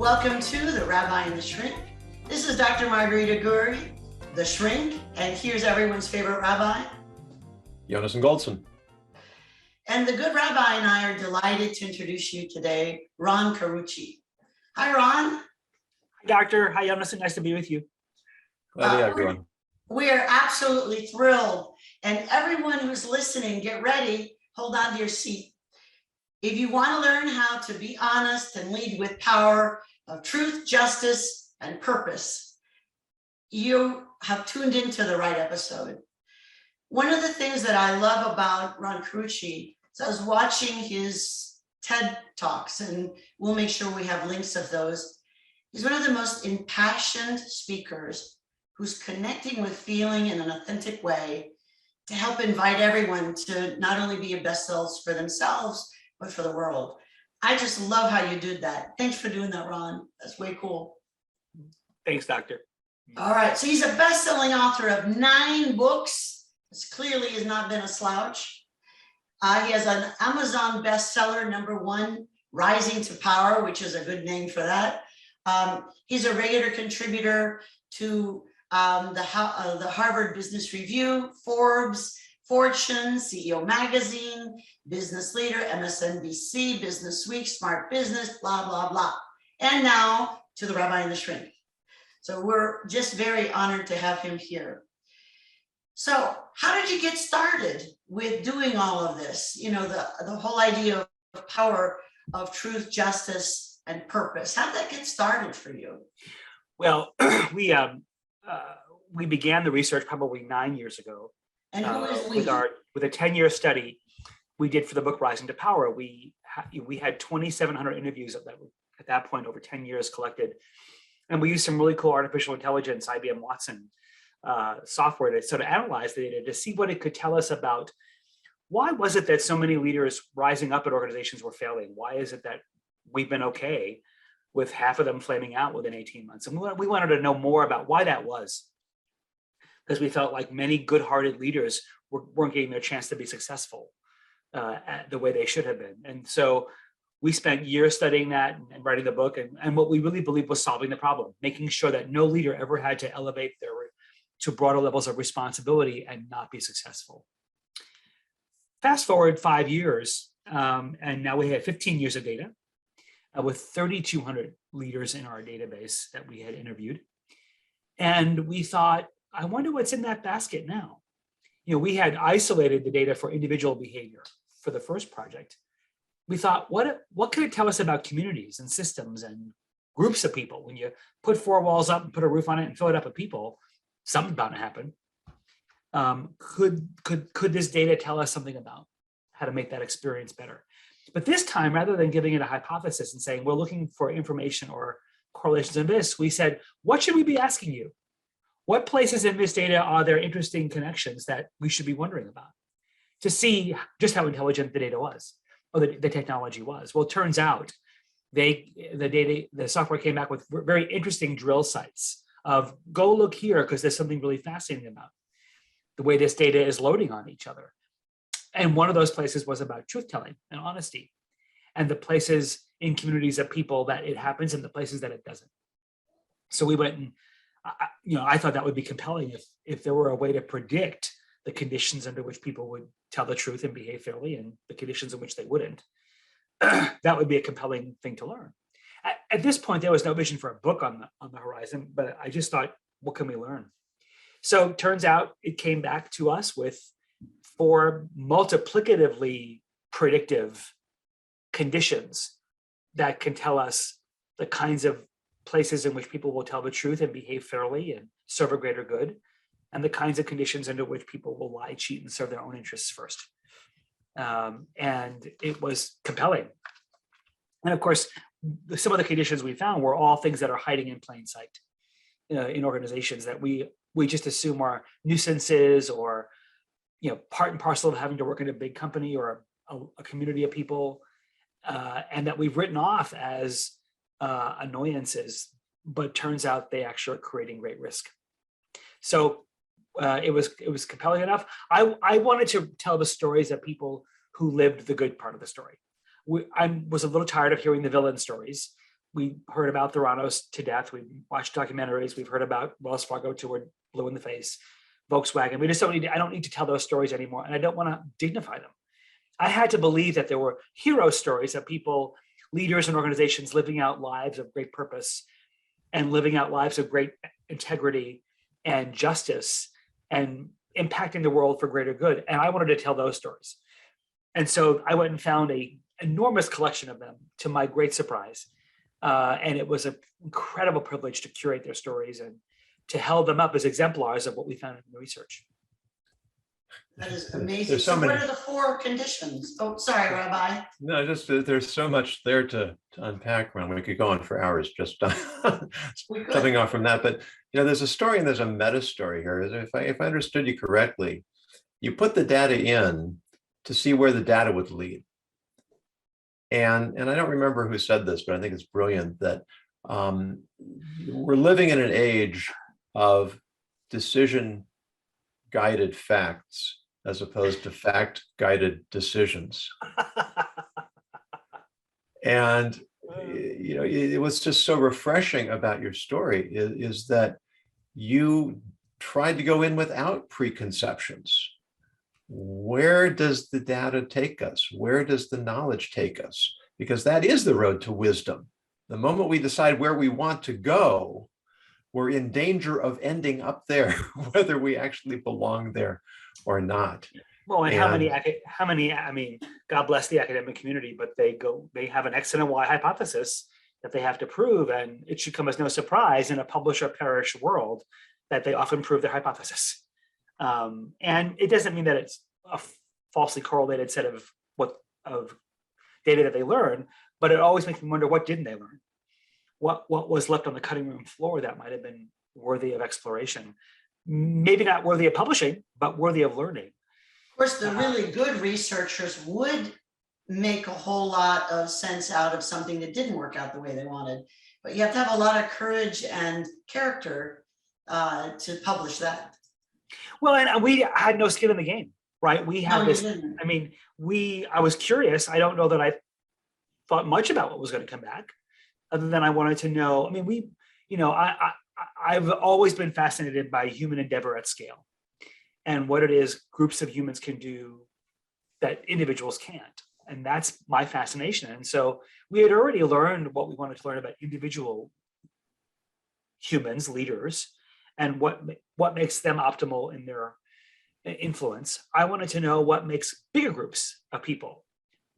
Welcome to the Rabbi and The Shrink. This is Dr. Margarita Gurri, The Shrink, and here's everyone's favorite rabbi, Yonason Goldson. And the good rabbi and I are delighted to introduce you today, Ron Carucci. Hi, Ron. Hi, Doctor. Hi, Yonason. Nice to be with you. Glad to have everyone. We're absolutely thrilled. And everyone who's listening, get ready, hold on to your seat. If you want to learn how to be honest and lead with power of truth, justice, and purpose, you have tuned into the right episode. One of the things that I love about Ron Carucci is I was watching his TED Talks, and we'll make sure we have links of those. He's one of the most impassioned speakers who's connecting with feeling in an authentic way to help invite everyone to not only be a best selves for themselves, but for the world. I just love how you did that. Thanks for doing that, Ron. That's way cool. Thanks, Doctor. All right, so he's a best-selling author of 9 books. This clearly has not been a slouch. He has an Amazon bestseller, #1, Rising to Power, which is a good name for that. He's a regular contributor to the Harvard Business Review, Forbes, Fortune, CEO Magazine, Business Leader, MSNBC, Business Week, Smart Business, blah, blah, blah. And now to the Rabbi and the Shrink. So we're just very honored to have him here. So how did you get started with doing all of this? You know, the whole idea of power of truth, justice, and purpose. How did that get started for you? Well, we began the research probably 9 years ago. And who is we? With a 10-year study we did for the book Rising to Power. We had 2,700 interviews at that point over 10 years collected. And we used some really cool artificial intelligence, IBM Watson software to sort of analyze the data to see what it could tell us about why was it that so many leaders rising up at organizations were failing? Why is it that we've been okay with half of them flaming out within 18 months? And we wanted to know more about why that was, because we felt like many good-hearted leaders weren't getting their chance to be successful the way they should have been. And so we spent years studying that and writing the book. And what we really believed was solving the problem, making sure that no leader ever had to elevate to broader levels of responsibility and not be successful. Fast forward 5 years, and now we have 15 years of data with 3,200 leaders in our database that we had interviewed. And we thought, I wonder what's in that basket now. You know, we had isolated the data for individual behavior for the first project. We thought, what could it tell us about communities and systems and groups of people? When you put 4 walls up and put a roof on it and fill it up with people, something's bound to happen. Could this data tell us something about how to make that experience better? But this time, rather than giving it a hypothesis and saying, we're looking for information or correlations in this, we said, what should we be asking you? What places in this data are there interesting connections that we should be wondering about to see just how intelligent the data was, or the technology was? Well, it turns out the software came back with very interesting drill sites of go look here because there's something really fascinating about the way this data is loading on each other. And one of those places was about truth-telling and honesty, and the places in communities of people that it happens and the places that it doesn't. So we went and I thought that would be compelling if there were a way to predict the conditions under which people would tell the truth and behave fairly and the conditions in which they wouldn't. That would be a compelling thing to learn. At this point, there was no vision for a book on the horizon, but I just thought, what can we learn? So it turns out it came back to us with 4 multiplicatively predictive conditions that can tell us the kinds of places in which people will tell the truth and behave fairly and serve a greater good, and the kinds of conditions under which people will lie, cheat, and serve their own interests first. And it was compelling. And of course, some of the conditions we found were all things that are hiding in plain sight in organizations that we just assume are nuisances or part and parcel of having to work in a big company or a community of people, and that we've written off as annoyances, but turns out they actually are creating great risk. So it was compelling enough. I wanted to tell the stories of people who lived the good part of the story. I was a little tired of hearing the villain stories. we heard about Theranos to death. We watched documentaries. We've heard about Wells Fargo toured blue in the face, Volkswagen. We just don't need to, I don't need to tell those stories anymore. And I don't want to dignify them. I had to believe that there were hero stories of people, leaders and organizations living out lives of great purpose and living out lives of great integrity and justice and impacting the world for greater good. And I wanted to tell those stories. And so I went and found an enormous collection of them, to my great surprise. And it was an incredible privilege to curate their stories and to hold them up as exemplars of what we found in the research. That is amazing. There's So so what many- are the 4 conditions? Oh, sorry, Rabbi. No, just there's so much there to unpack, Ron. We could go on for hours just We could. coming off from that. But there's a story and there's a meta story here. If I understood you correctly, you put the data in to see where the data would lead. And I don't remember who said this, but I think it's brilliant that we're living in an age of decision-guided facts as opposed to fact-guided decisions. And it was just so refreshing about your story is that you tried to go in without preconceptions. Where does the data take us? Where does the knowledge take us? Because that is the road to wisdom. The moment we decide where we want to go, we're in danger of ending up there, whether we actually belong there or not. Well, and how many, I mean, God bless the academic community, but they have an X and a Y hypothesis that they have to prove. And it should come as no surprise in a publish or perish world that they often prove their hypothesis. And it doesn't mean that it's a falsely correlated set of data that they learn, but it always makes me wonder, what didn't they learn? What was left on the cutting room floor that might have been worthy of exploration? Maybe not worthy of publishing, but worthy of learning. Of course, the really good researchers would make a whole lot of sense out of something that didn't work out the way they wanted. But you have to have a lot of courage and character to publish that. Well, and we had no skin in the game, right? We had No, you this, didn't. I mean, I was curious. I don't know that I thought much about what was going to come back, other than I wanted to know. I mean, I've always been fascinated by human endeavor at scale and what it is groups of humans can do that individuals can't. And that's my fascination. And so we had already learned what we wanted to learn about individual humans, leaders, and what makes them optimal in their influence. I wanted to know what makes bigger groups of people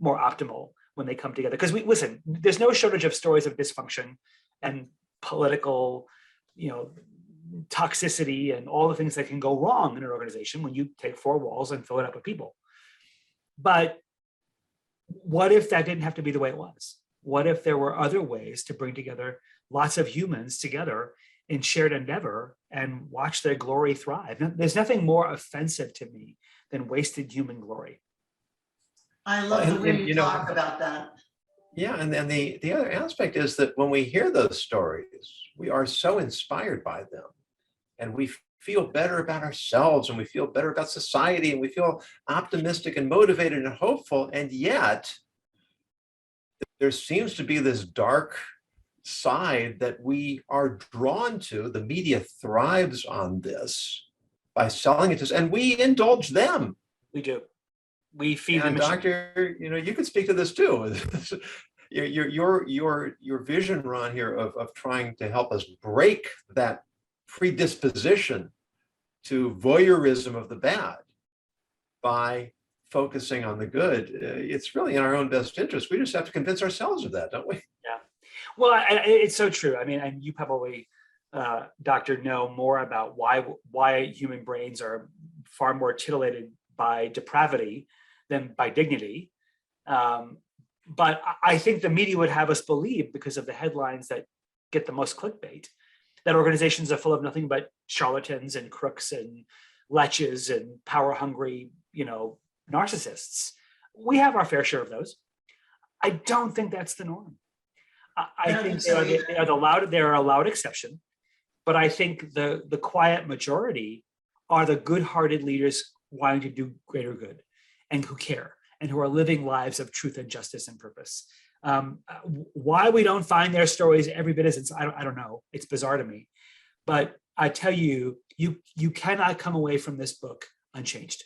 more optimal when they come together. Because listen, there's no shortage of stories of dysfunction and political, toxicity and all the things that can go wrong in an organization when you take 4 walls and fill it up with people. But what if that didn't have to be the way it was? What if there were other ways to bring together lots of humans together in shared endeavor and watch their glory thrive? There's nothing more offensive to me than wasted human glory. I love the way you talk about that. Yeah, and then the other aspect is that when we hear those stories, we are so inspired by them, and we feel better about ourselves, and we feel better about society, and we feel optimistic and motivated and hopeful. And yet, there seems to be this dark side that we are drawn to. The media thrives on this by selling it to us, and we indulge them. We do. We feed and them. Doctor, you could speak to this too. your vision, Ron, here of trying to help us break that predisposition to voyeurism of the bad by focusing on the good. It's really in our own best interest. We just have to convince ourselves of that, don't we? Yeah. Well, it's so true. I mean, and you probably, Doctor, know more about why human brains are far more titillated by depravity than by dignity. But I think the media would have us believe, because of the headlines that get the most clickbait, that organizations are full of nothing but charlatans and crooks and leches and power-hungry, narcissists. We have our fair share of those. I don't think that's the norm. I think they're a loud exception, but I think the quiet majority are the good-hearted leaders wanting to do greater good and who care and who are living lives of truth and justice and purpose. Why we don't find their stories every bit as I don't know. It's bizarre to me. But I tell you, you cannot come away from this book unchanged.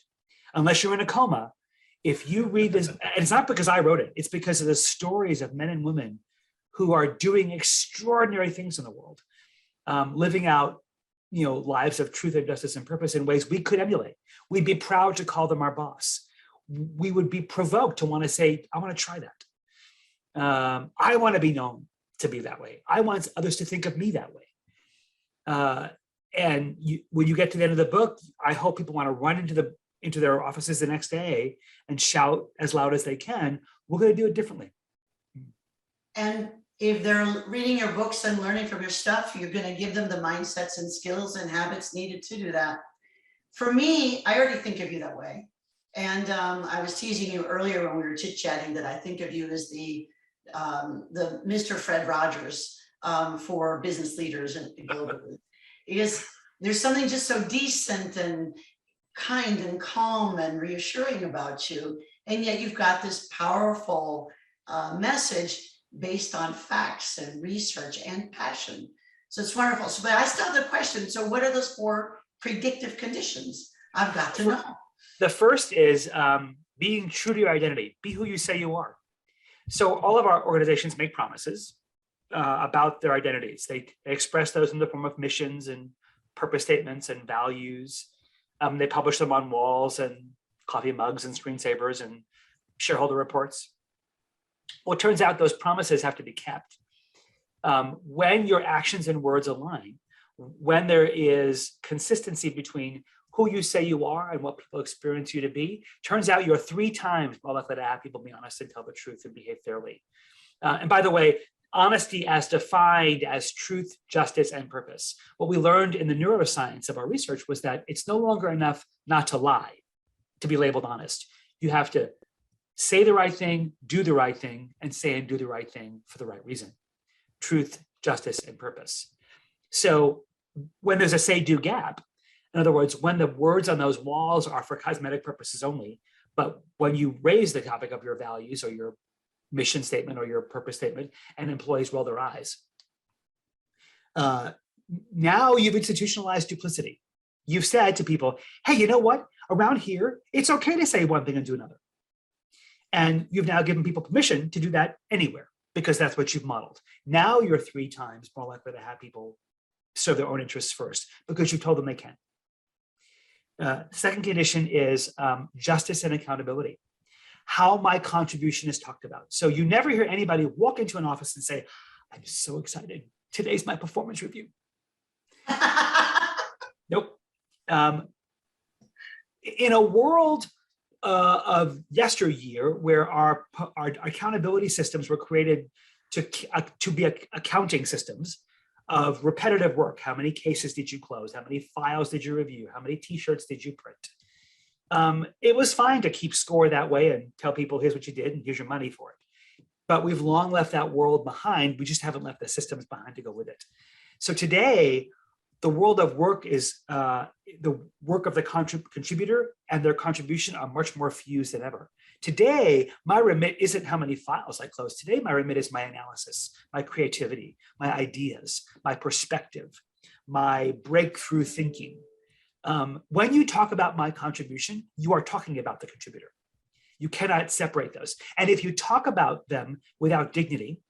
Unless you're in a coma, if you read this, and it's not because I wrote it, it's because of the stories of men and women who are doing extraordinary things in the world, living out, lives of truth and justice and purpose in ways we could emulate. We'd be proud to call them our boss. We would be provoked to want to say, I want to try that. I want to be known to be that way. I want others to think of me that way. And when you get to the end of the book, I hope people want to run into their offices the next day and shout as loud as they can, we're going to do it differently. And if they're reading your books and learning from your stuff, you're going to give them the mindsets and skills and habits needed to do that. For me, I already think of you that way. And I was teasing you earlier when we were chit-chatting that I think of you as the Mr. Fred Rogers for business leaders and globally. Because there's something just so decent and kind and calm and reassuring about you. And yet you've got this powerful message based on facts and research and passion. So it's wonderful. So, but I still have the question. So what are those 4 predictive conditions? I've got to know. The first is being true to your identity. Be who you say you are. So all of our organizations make promises about their identities. They express those in the form of missions and purpose statements and values. They publish them on walls and coffee mugs and screensavers and shareholder reports. Well, it turns out those promises have to be kept. When your actions and words align, when there is consistency between who you say you are and what people experience you to be, turns out you're 3 times more likely to have people be honest and tell the truth and behave fairly. And by the way, honesty as defined as truth, justice, and purpose. What we learned in the neuroscience of our research was that it's no longer enough not to lie to be labeled honest. You have to say the right thing, do the right thing, and say and do the right thing for the right reason. Truth, justice, and purpose. So when there's a say-do gap, in other words, when the words on those walls are for cosmetic purposes only, but when you raise the topic of your values or your mission statement or your purpose statement and employees roll their eyes, now you've institutionalized duplicity. You've said to people, hey, you know what? Around here, it's okay to say one thing and do another. And you've now given people permission to do that anywhere because that's what you've modeled. Now you're 3 times more likely to have people serve their own interests first because you told them they can. Second condition is justice and accountability. How my contribution is talked about. So you never hear anybody walk into an office and say, I'm so excited. Today's my performance review. Nope. In a world of yesteryear, where our accountability systems were created to be accounting systems of repetitive work. How many cases did you close? How many files did you review? How many t-shirts did you print? It was fine to keep score that way and tell people, here's what you did and here's your money for it. But we've long left that world behind. We just haven't left the systems behind to go with it. So today, the world of work is the work of the contributor and their contribution are much more fused than ever. Today, my remit isn't how many files I close. Today, my remit is my analysis, my creativity, my ideas, my perspective, my breakthrough thinking. When you talk about my contribution, you are talking about the contributor. You cannot separate those. And if you talk about them without dignity,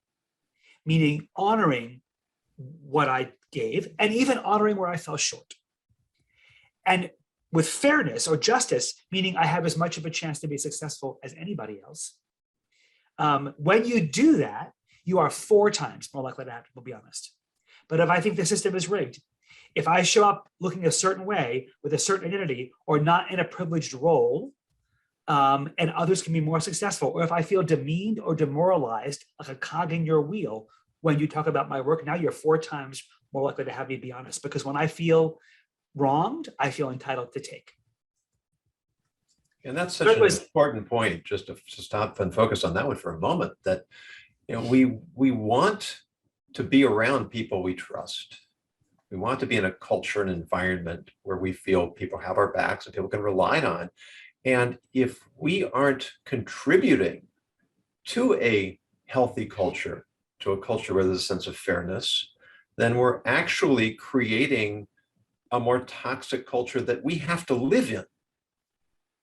meaning honoring what I gave and even honoring where I fell short, and with fairness or justice, meaning I have as much of a chance to be successful as anybody else, when you do that, you are 4 times more likely to have people be honest. But if I think the system is rigged, if I show up looking a certain way with a certain identity or not in a privileged role, and others can be more successful, or if I feel demeaned or demoralized, like a cog in your wheel, when you talk about my work, now you're 4 times more likely to have me be honest, because when I feel wronged, I feel entitled to take. And that's such an important point, just to stop and focus on that one for a moment, that we want to be around people we trust. We want to be in a culture and environment where we feel people have our backs and people can rely on. And if we aren't contributing to a healthy culture, to a culture where there's a sense of fairness, then we're actually creating a more toxic culture that we have to live in.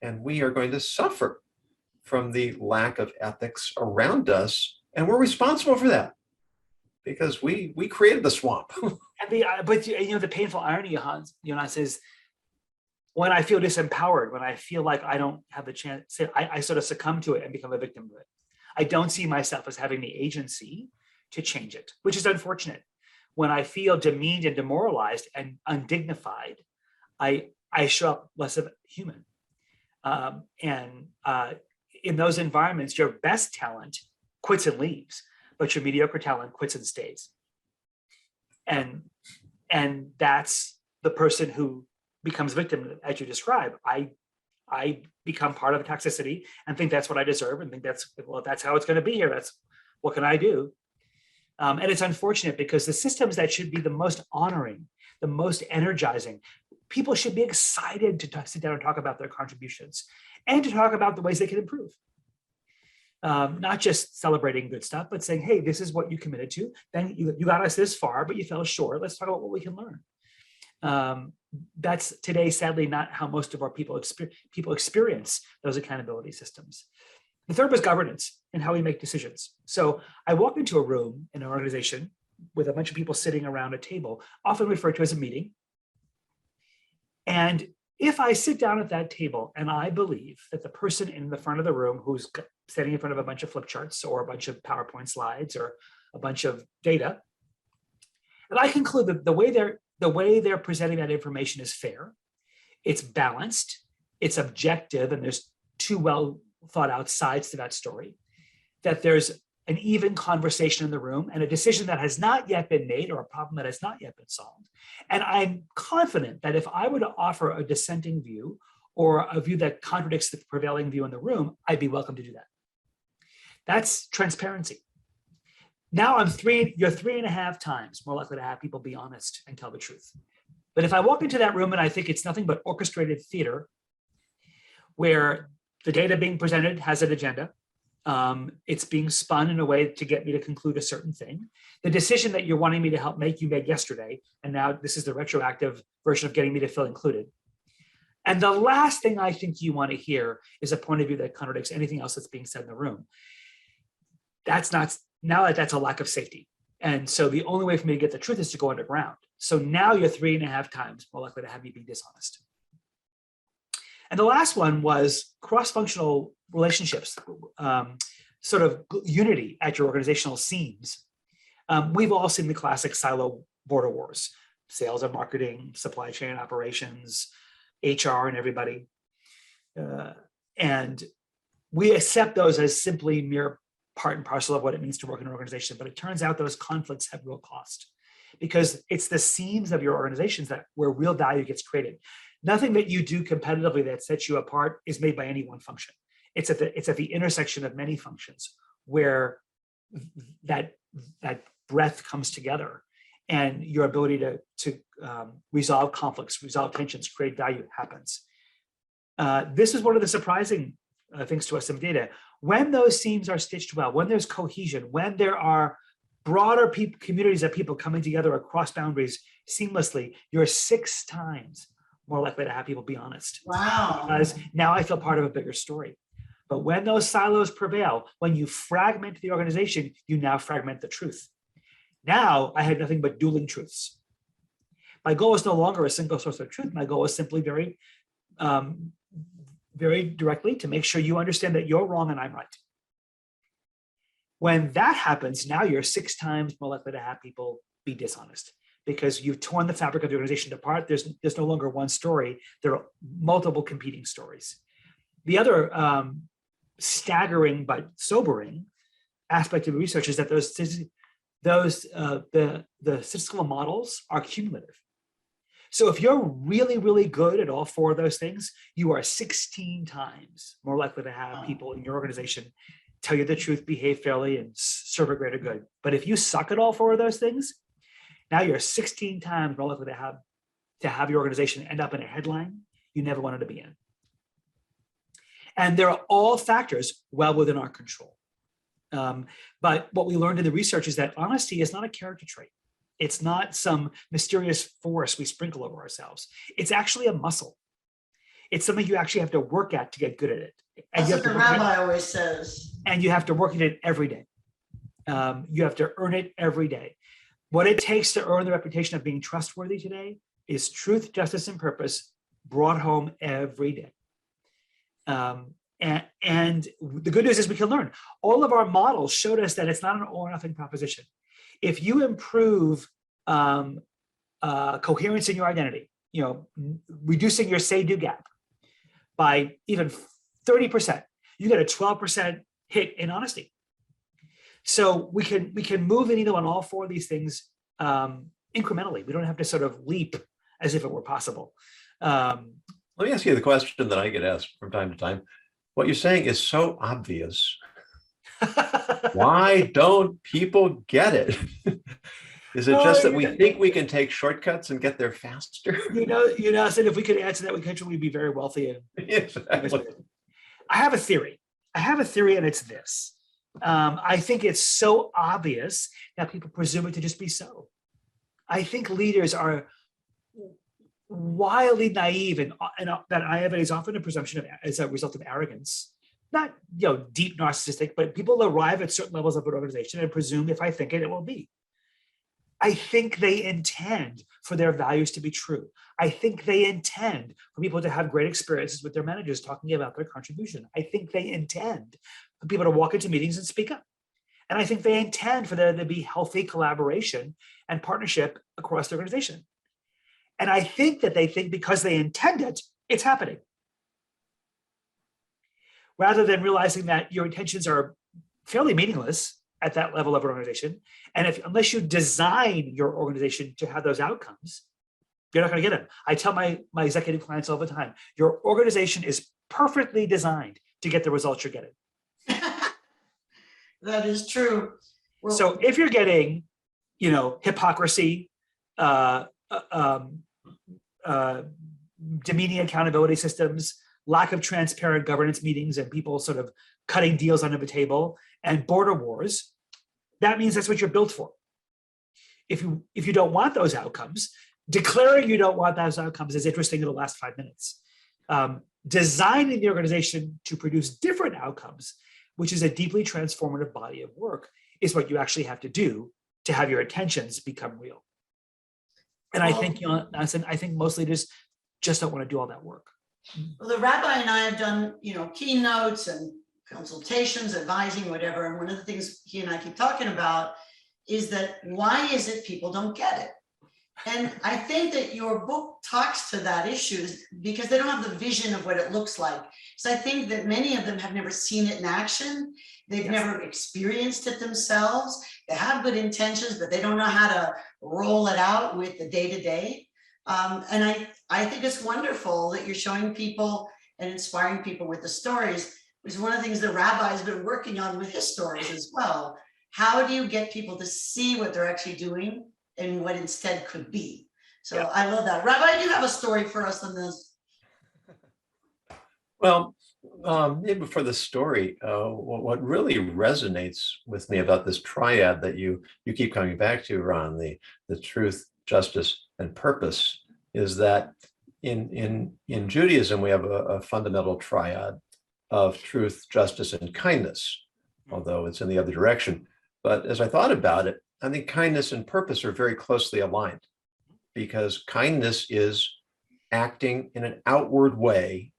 And we are going to suffer from the lack of ethics around us. And we're responsible for that because we created the swamp. But the painful irony, Jonas, is when I feel disempowered, when I feel like I don't have the chance, I sort of succumb to it and become a victim of it. I don't see myself as having the agency to change it, which is unfortunate. When I feel demeaned and demoralized and undignified, I show up less of a human. In those environments, your best talent quits and leaves, but your mediocre talent quits and stays. And that's the person who becomes victim, as you describe. I become part of the toxicity and think that's what I deserve and think that's how it's going to be here. That's what can I do? And it's unfortunate because the systems that should be the most honoring, the most energizing, people should be excited to sit down and talk about their contributions and to talk about the ways they can improve. Not just celebrating good stuff, but saying, hey, this is what you committed to. Then you got us this far, but you fell short. Let's talk about what we can learn. That's today, sadly, not how most of our people experience those accountability systems. The third was governance and how we make decisions. So I walked into a room in an organization with a bunch of people sitting around a table, often referred to as a meeting. And if I sit down at that table and I believe that the person in the front of the room who's standing in front of a bunch of flip charts or a bunch of PowerPoint slides or a bunch of data, and I conclude that the way they're presenting that information is fair, it's balanced, it's objective, and there's two well thought out sides to that story, that there's an even conversation in the room and a decision that has not yet been made or a problem that has not yet been solved. And I'm confident that if I were to offer a dissenting view or a view that contradicts the prevailing view in the room, I'd be welcome to do that. That's transparency. Now you're 3.5 times more likely to have people be honest and tell the truth. But if I walk into that room and I think it's nothing but orchestrated theater, where the data being presented has an agenda, it's being spun in a way to get me to conclude a certain thing. The decision that you're wanting me to help make, you made yesterday, and now this is the retroactive version of getting me to feel included. And the last thing I think you want to hear is a point of view that contradicts anything else that's being said in the room. That's a lack of safety. And so the only way for me to get the truth is to go underground. So now you're 3.5 times more likely to have me be dishonest. And the last one was cross-functional relationships, sort of unity at your organizational seams. We've all seen the classic silo border wars, sales and marketing, supply chain operations, HR and everybody. And we accept those as simply mere part and parcel of what it means to work in an organization. But it turns out those conflicts have real cost because it's the seams of your organizations where real value gets created. Nothing that you do competitively that sets you apart is made by any one function. It's at the intersection of many functions where that breadth comes together, and your ability to resolve conflicts, resolve tensions, create value happens. This is one of the surprising things to us in data. When those seams are stitched well, when there's cohesion, when there are broader communities of people coming together across boundaries seamlessly, you're 6 times more likely to have people be honest. Wow. Because now I feel part of a bigger story. But when those silos prevail, when you fragment the organization, you now fragment the truth. Now I have nothing but dueling truths. My goal is no longer a single source of truth. My goal is simply very, very directly to make sure you understand that you're wrong and I'm right. When that happens, now you're 6 times more likely to have people be dishonest, because you've torn the fabric of the organization apart. There's no longer one story. There are multiple competing stories. The other staggering but sobering aspect of research is that the statistical models are cumulative. So if you're really, really good at all 4 of those things, you are 16 times more likely to have people in your organization tell you the truth, behave fairly, and serve a greater good. But if you suck at all 4 of those things, now you're 16 times more likely to have your organization end up in a headline you never wanted to be in. And they're all factors well within our control. But what we learned in the research is that honesty is not a character trait. It's not some mysterious force we sprinkle over ourselves. It's actually a muscle. It's something you actually have to work at to get good at it. And That's what the rabbi always says. And you have to work at it every day. You have to earn it every day. What it takes to earn the reputation of being trustworthy today is truth, justice, and purpose brought home every day. And the good news is we can learn. All of our models showed us that it's not an all or nothing proposition. If you improve coherence in your identity, reducing your say-do gap by even 30%, you get a 12% hit in honesty. So we can move the needle on all four of these things incrementally. We don't have to sort of leap as if it were possible. Let me ask you the question that I get asked from time to time. What you're saying is so obvious. Why don't people get it? Is it just that we think we can take shortcuts and get there faster? I said if we could answer that, we'd be very wealthy. Exactly. I have a theory, and it's this. I think it's so obvious that people presume it to just be so. I think leaders are wildly naive, and that naivety is often a presumption as a result of arrogance. Not deep narcissistic, but people arrive at certain levels of an organization and presume if I think it, it will be. I think they intend for their values to be true. I think they intend for people to have great experiences with their managers talking about their contribution. I think they intend for people to walk into meetings and speak up. And I think they intend for there to be healthy collaboration and partnership across the organization. And I think that they think because they intend it, it's happening. Rather than realizing that your intentions are fairly meaningless at that level of an organization. And unless you design your organization to have those outcomes, you're not going to get them. I tell my executive clients all the time, your organization is perfectly designed to get the results you're getting. That is true. Well, so if you're getting, hypocrisy, demeaning accountability systems, lack of transparent governance meetings, and people sort of cutting deals under the table, and border wars, that means that's what you're built for. If you don't want those outcomes, declaring you don't want those outcomes is interesting in the last 5 minutes. Designing the organization to produce different outcomes, which is a deeply transformative body of work, is what you actually have to do to have your intentions become real. And I think most leaders just don't want to do all that work. Well, the rabbi and I have done, keynotes and consultations, advising, whatever. And one of the things he and I keep talking about is that why is it people don't get it? And I think that your book talks to that issue because they don't have the vision of what it looks like. So I think that many of them have never seen it in action. They've never experienced it themselves. They have good intentions, but they don't know how to roll it out with the day-to-day. And I think it's wonderful that you're showing people and inspiring people with the stories, which is one of the things the rabbi's been working on with his stories as well. How do you get people to see what they're actually doing and what instead could be? So yeah. I love that. Rabbi, do you have a story for us on this? Well, maybe before the story, what really resonates with me about this triad that you keep coming back to, Ron, the truth, justice, and purpose, is that in Judaism, we have a fundamental triad of truth, justice, and kindness, although it's in the other direction. But as I thought about it, I think kindness and purpose are very closely aligned, because kindness is acting in an outward way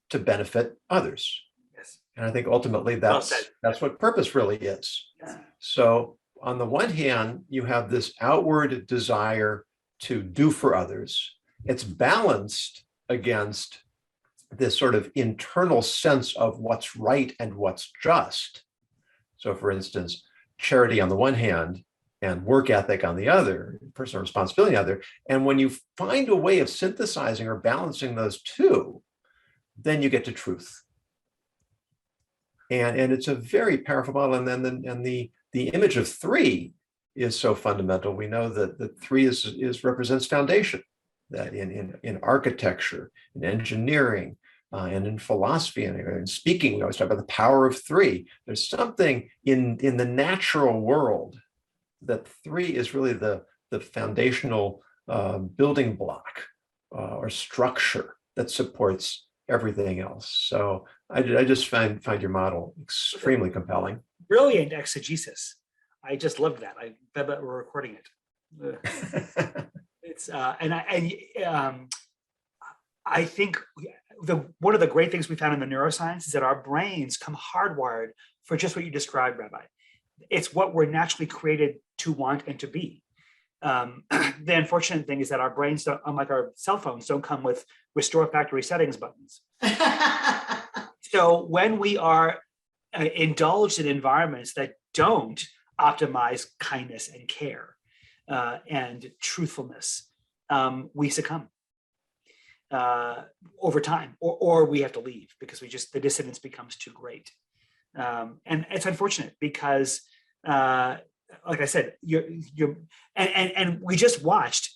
to benefit others. Yes. And I think ultimately that's what purpose really is. Yeah. So on the one hand, you have this outward desire to do for others. It's balanced against this sort of internal sense of what's right and what's just. So for instance, charity on the one hand and work ethic on the other, personal responsibility on the other. And when you find a way of synthesizing or balancing those two, then you get to truth. And it's a very powerful model. And then the image of three is so fundamental. We know that the three represents foundation, that in architecture, in engineering, and in philosophy and in speaking, we always talk about the power of three. There's something in the natural world that three is really the foundational building block or structure that supports everything else. So I just find your model extremely compelling. Brilliant exegesis. I just loved that. I bet we're recording it. It's I think one of the great things we found in the neuroscience is that our brains come hardwired for just what you described, Rabbi. It's what we're naturally created to want and to be. The unfortunate thing is that our brains don't, unlike our cell phones, don't come with restore factory settings buttons. So when we are indulged in environments that don't optimize kindness and care and truthfulness, we succumb over time, or we have to leave because the dissonance becomes too great. And it's unfortunate because, like I said, and we just watched,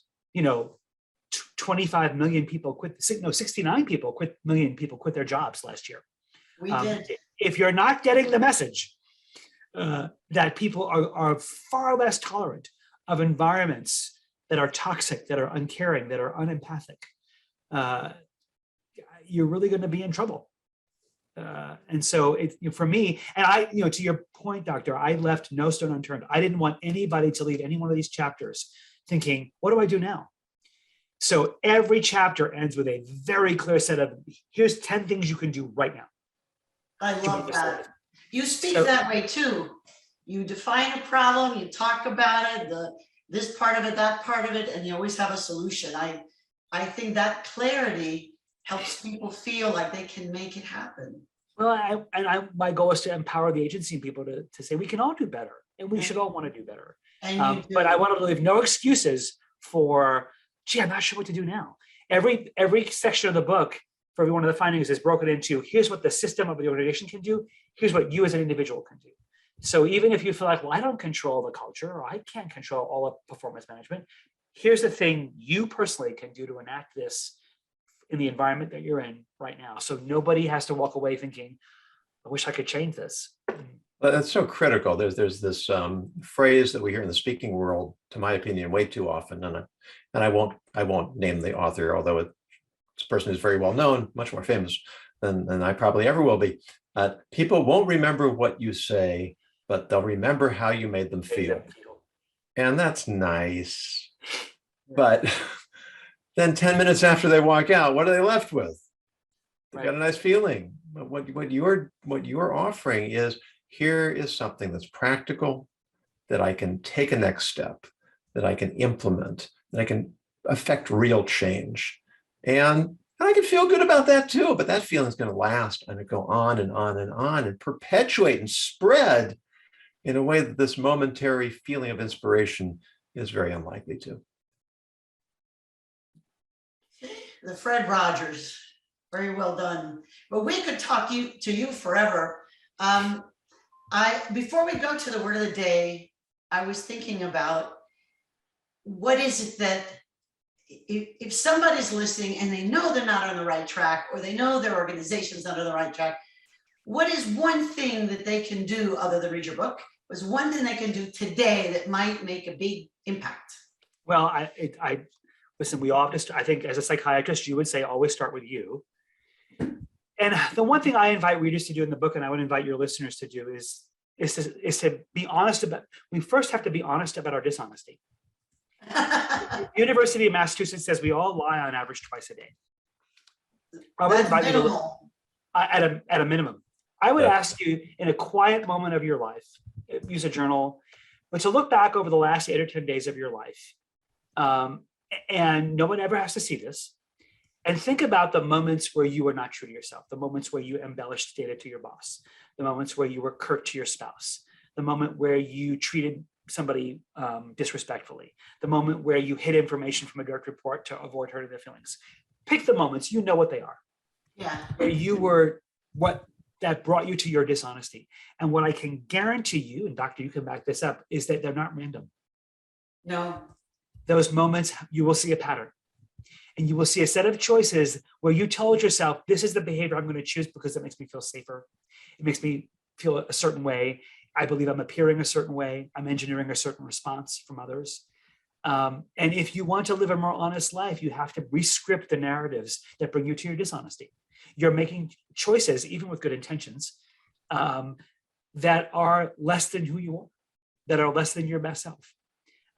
25 million people quit. 69 million people quit their jobs last year. We did. If you're not getting the message that people are far less tolerant of environments that are toxic, that are uncaring, that are unempathic, you're really going to be in trouble. And so for me, and I, to your point, Doctor, I left no stone unturned. I didn't want anybody to leave any one of these chapters thinking, what do I do now? So every chapter ends with a very clear set of, here's 10 things you can do right now. I love that. You speak that way too. You define a problem, you talk about it, this part of it, that part of it, and you always have a solution. I think that clarity helps people feel like they can make it happen. Well, my goal is to empower the agency and people to say we can all do better, and we should all want to do better. But I want to leave no excuses for, gee, I'm not sure what to do now. Every section of the book, for every one of the findings, is broken into, here's what the system of the organization can do, here's what you as an individual can do. So even if you feel like, well, I don't control the culture, or I can't control all of performance management, here's the thing you personally can do to enact this in the environment that you're in right now. So nobody has to walk away thinking, I wish I could change this. Well, that's so critical. There's this phrase that we hear in the speaking world, to my opinion, way too often, and I won't name the author, although this person is very well known, much more famous than I probably ever will be. People won't remember what you say, but they'll remember how you made them feel. And that's nice. But then 10 minutes after they walk out, what are they left with? They've got a nice feeling. But what you're offering is, here is something that's practical, that I can take a next step, that I can implement, that I can affect real change. And I can feel good about that too, but that feeling is going to last and go on and on and on and perpetuate and spread in a way that this momentary feeling of inspiration is very unlikely to. The Fred Rogers, very well done. But we could talk to you forever. Before we go to the word of the day, I was thinking about what is it that if somebody's listening and they know they're not on the right track, or they know their organization's not on the right track, what is one thing that they can do other than read your book? What's one thing they can do today that might make a big impact? Well, I listen, we all just, I think as a psychiatrist, you would say always start with you. And the one thing I invite readers to do in the book, and I would invite your listeners to do, is to be honest about, we first have to be honest about our dishonesty. University of Massachusetts says we all lie on average twice a day. I would invite you to, at a minimum. I would ask you, in a quiet moment of your life, use a journal, but to look back over the last 8 or 10 days of your life, and no one ever has to see this, and think about the moments where you were not true to yourself, the moments where you embellished data to your boss, the moments where you were curt to your spouse, the moment where you treated somebody disrespectfully, the moment where you hid information from a direct report to avoid hurting their feelings. Pick the moments, you know what they are. Yeah. Where you were, what that brought you to your dishonesty. And what I can guarantee you, and Doctor, you can back this up, is that they're not random. No. Those moments, you will see a pattern. And you will see a set of choices where you told yourself, this is the behavior I'm going to choose because it makes me feel safer. It makes me feel a certain way. I believe I'm appearing a certain way. I'm engineering a certain response from others. And if you want to live a more honest life, you have to rescript the narratives that bring you to your dishonesty. You're making choices, even with good intentions, that are less than who you are, that are less than your best self.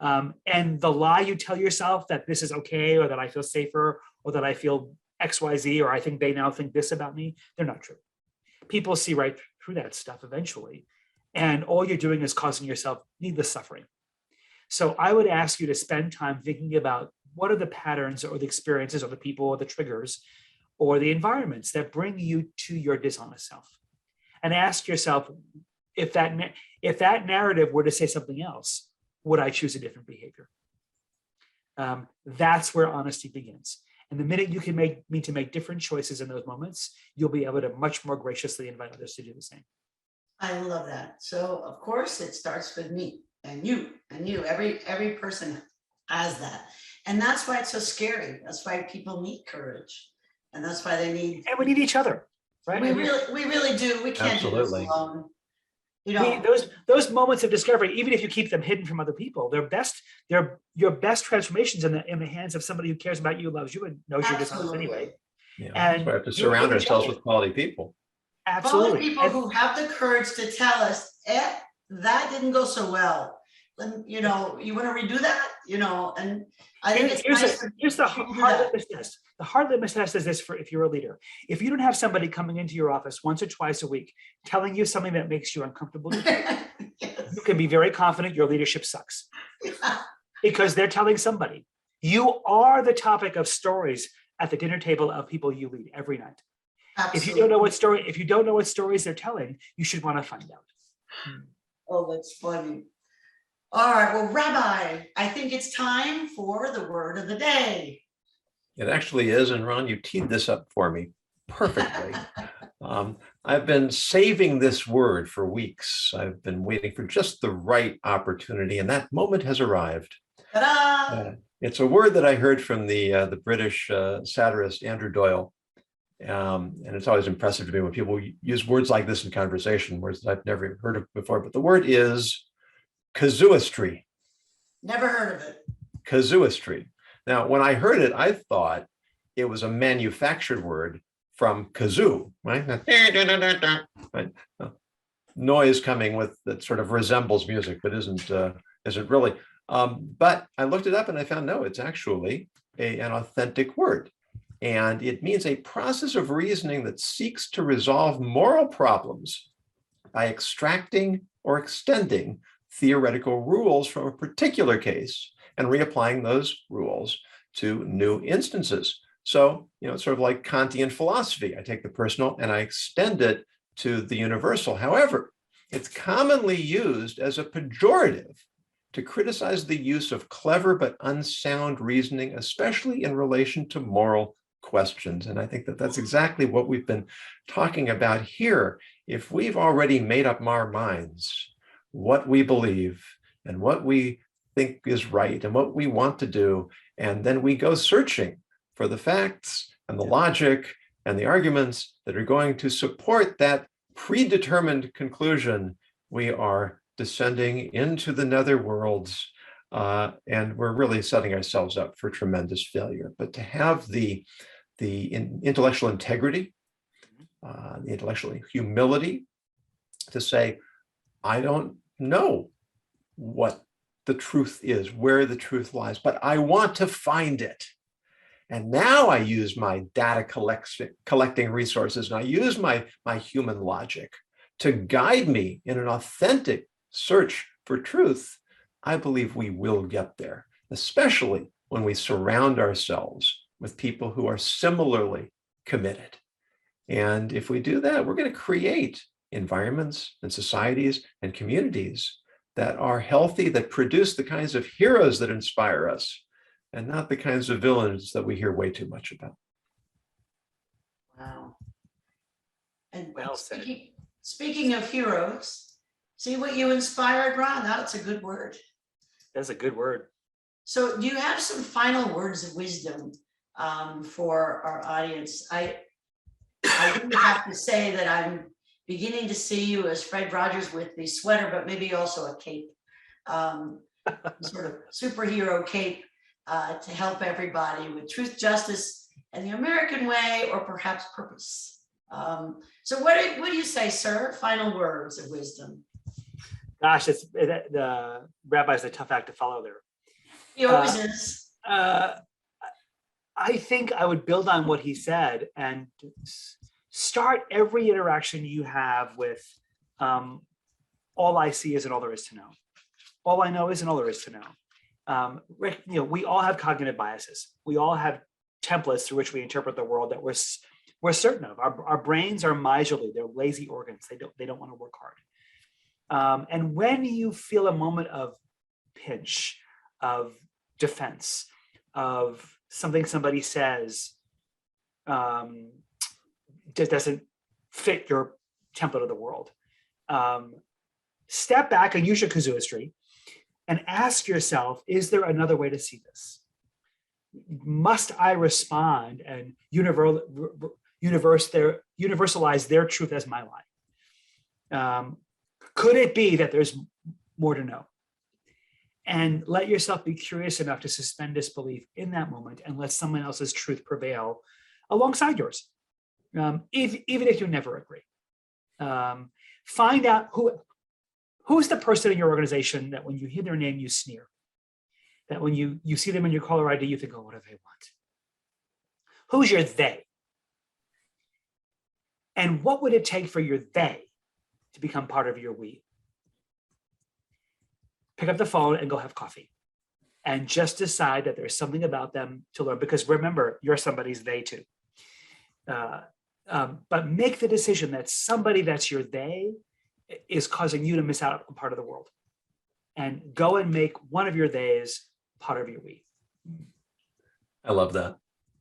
And the lie you tell yourself that this is okay, or that I feel safer, or that I feel XYZ, or I think they now think this about me, they're not true. People see right through that stuff eventually. And all you're doing is causing yourself needless suffering. So I would ask you to spend time thinking about what are the patterns or the experiences or the people or the triggers or the environments that bring you to your dishonest self. And ask yourself, if that narrative were to say something else, would I choose a different behavior? That's where honesty begins. And the minute you can need to make different choices in those moments, you'll be able to much more graciously invite others to do the same. I love that. So of course it starts with me and you. Every person has that. And that's why it's so scary. That's why people need courage. And that's why they need. And we need each other, right? We really do. We can't do this Absolutely. alone. You know, those moments of discovery, even if you keep them hidden from other people, they're your best transformations in the hands of somebody who cares about you, loves you, and knows you're dishonest anyway. Yeah, And that's why we have to you surround need each ourselves other. with quality people. Absolutely. quality people who have the courage to tell us, that didn't go so well. Then, you want to redo that, and I think it's nice. Here's the hard litmus test. The hard litmus test is this: for if you're a leader, if you don't have somebody coming into your office once or twice a week telling you something that makes you uncomfortable, Yes. you can be very confident your leadership sucks, because they're telling somebody. You are the topic of stories at the dinner table of people you lead every night. Absolutely. If you don't know what stories they're telling, you should want to find out. Oh, that's funny. All right, well, Rabbi, I think it's time for the word of the day. It actually is, and Ron, you teed this up for me perfectly. I've been saving this word for weeks. I've been waiting for just the right opportunity, and that moment has arrived. Ta-da! It's a word that I heard from the British satirist Andrew Doyle, and it's always impressive to me when people use words like this in conversation, words that I've never heard of before. But the word is casuistry. Never heard of it. Casuistry. Now, when I heard it, I thought it was a manufactured word from kazoo, right? Right? Noise coming with that sort of resembles music, but isn't really. But I looked it up and I found no, it's actually an authentic word. And it means a process of reasoning that seeks to resolve moral problems by extracting or extending theoretical rules from a particular case and reapplying those rules to new instances. So, it's sort of like Kantian philosophy. I take the personal and I extend it to the universal. However, it's commonly used as a pejorative to criticize the use of clever but unsound reasoning, especially in relation to moral questions. And I think that that's exactly what we've been talking about here. If we've already made up our minds what we believe and what we think is right and what we want to do, and then we go searching for the facts and the logic and the arguments that are going to support that predetermined conclusion, we are descending into the nether worlds, and we're really setting ourselves up for tremendous failure. But to have the intellectual integrity, the intellectual humility to say, I don't know what the truth is, where the truth lies, but I want to find it. And now I use my data collecting resources, and I use my human logic to guide me in an authentic search for truth. I believe we will get there, especially when we surround ourselves with people who are similarly committed. And if we do that, we're going to create environments and societies and communities that are healthy, that produce the kinds of heroes that inspire us, and not the kinds of villains that we hear way too much about. Wow. And Well said. speaking of heroes, see what you inspired, Ron? That's a good word. That's a good word. So do you have some final words of wisdom for our audience. I do have to say that I'm beginning to see you as Fred Rogers with the sweater, but maybe also a cape, sort of superhero cape to help everybody with truth, justice, and the American way, or perhaps purpose. So what do you say, sir? Final words of wisdom. Gosh, the rabbi's a tough act to follow there. He always is. I think I would build on what he said and start every interaction you have with all I see isn't all there is to know. All I know isn't all there is to know. We all have cognitive biases. We all have templates through which we interpret the world that we're certain of. Our brains are miserly. They're lazy organs. They don't want to work hard. And when you feel a moment of pinch, of defense, of something somebody says just doesn't fit your template of the world, step back and use your casuistry and ask yourself, is there another way to see this? Must I respond and universalize their truth as my lie? Could it be that there's more to know? And let yourself be curious enough to suspend disbelief in that moment and let someone else's truth prevail alongside yours, even if you never agree. Find out who's the person in your organization that when you hear their name, you sneer. That when you see them in your caller ID, you think, oh, what do they want? Who's your they? And what would it take for your they to become part of your we? Pick up the phone and go have coffee. And just decide that there's something about them to learn. Because remember, you're somebody's they too. But make the decision that somebody that's your they is causing you to miss out on part of the world. And go and make one of your theys part of your we. I love that.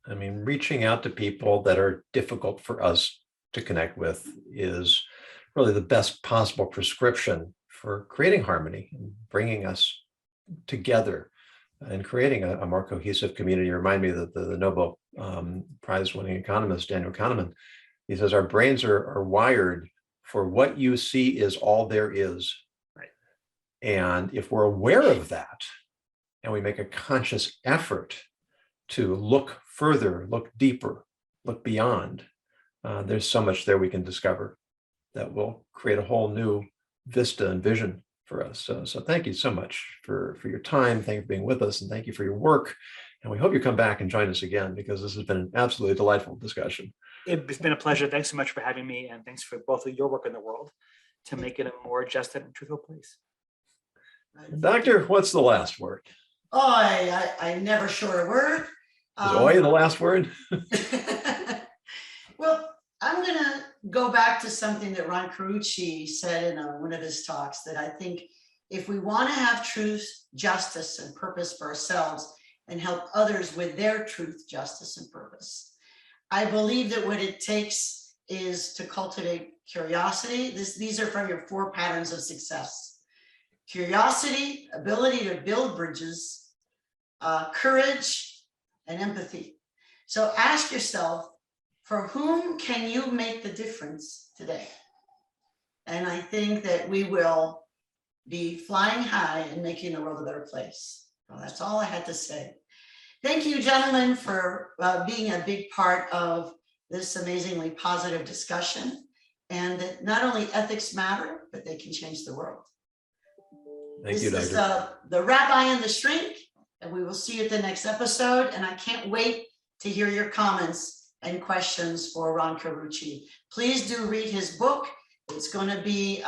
I mean, reaching out to people that are difficult for us to connect with is really the best possible prescription for creating harmony and bringing us together and creating a more cohesive community. Remind me that the Nobel Prize-winning economist, Daniel Kahneman, he says our brains are wired for what you see is all there is. Right. And if we're aware of that, and we make a conscious effort to look further, look deeper, look beyond, there's so much there we can discover that will create a whole new vista and vision for us. So thank you so much for your time. Thank you for being with us, and thank you for your work. And we hope you come back and join us again, because this has been an absolutely delightful discussion. It's been a pleasure. Thanks so much for having me. And thanks for both of your work in the world to make it a more just and truthful place. Doctor, what's the last word? Oh, I never short a word. Is oi the last word? Well, I'm going to go back to something that Ron Carucci said in one of his talks, that I think if we want to have truth, justice, and purpose for ourselves and help others with their truth, justice, and purpose, I believe that what it takes is to cultivate curiosity. These are from your 4 patterns of success. Curiosity, ability to build bridges, courage, and empathy. So ask yourself, for whom can you make the difference today? And I think that we will be flying high and making the world a better place. Well, that's all I had to say. Thank you, gentlemen, for being a big part of this amazingly positive discussion, and that not only ethics matter, but they can change the world. Thank you, Doctor. This is the Rabbi and the Shrink, and we will see you at the next episode. And I can't wait to hear your comments and questions for Ron Carucci. Please do read his book. It's going to be,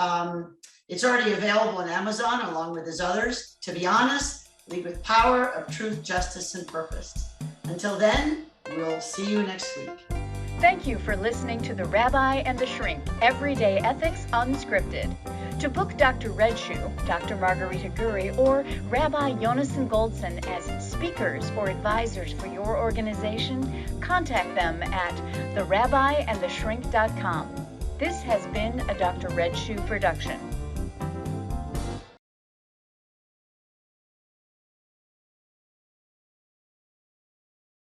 it's already available on Amazon along with his others. To be honest, lead with power of truth, justice, and purpose. Until then, we'll see you next week. Thank you for listening to The Rabbi and the Shrink, Everyday Ethics Unscripted. To book Dr. Red Shoe, Dr. Margarita Gurri, or Rabbi Yonason Goldson as speakers or advisors for your organization, contact them at therabbiandtheshrink.com. This has been a Dr. Red Shoe production.